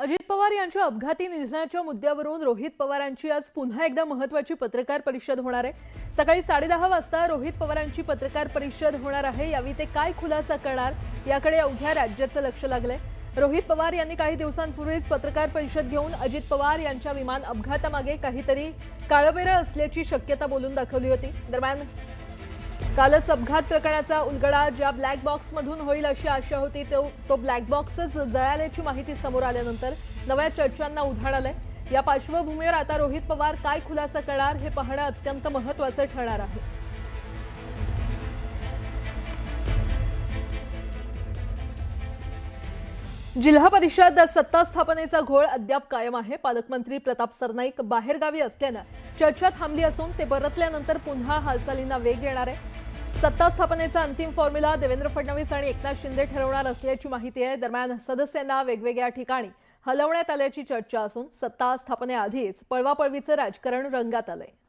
अजित पवार यांच्या अपघाती निधनाच्या मुद्द्यावरून रोहित पवारांची आज पुन्हा एकदा महत्त्वाची पत्रकार परिषद होणार आहे। सकाळी 10:30 वाजता रोहित पवारांची पत्रकार परिषद होणार आहे। यावेळी ते काय खुलासा करणार याकडे अवघ्या राज्याचं लक्ष लागलंय। रोहित पवार यांनी काही दिवसांपूर्वीच पत्रकार परिषद घेऊन अजित पवार यांच्या विमान अपघातामागे काहीतरी काळबेरं असल्याची शक्यता बोलून दाखवली होती। दरम्यान कालच अपघात प्रकरणाचा उलगडा ज्या ब्लॅक बॉक्समधून होईल अशी आशा होती तो ब्लॅक बॉक्सच जळाल्याची माहिती समोर आल्यानंतर नव्या चर्चांना उधाण आलंय। या पार्श्वभूमीवर आता रोहित पवार काय खुलासा करणार हे पाहणं अत्यंत महत्त्वाचं ठरणार आहे। जिल्हा परिषद सत्ता स्थापनेचा घोळ अद्याप कायम आहे। पालकमंत्री प्रताप सरनाईक बाहेरगावी असल्यानं चर्चा थांबली असून ते परतल्यानंतर पुन्हा हालचालींना वेग येणार आहे। सत्ता स्थापनेचा अंतिम फॉर्म्युला देवेंद्र फडणवीस आणि एकनाथ शिंदे ठरवणार असल्याची माहिती आहे। दरम्यान सदस्यांना वेगवेगळ्या ठिकाणी हलवण्यात आल्याची चर्चा असून सत्ता स्थापनेआधीच पळवापळवीचं राजकारण रंगात आलंय।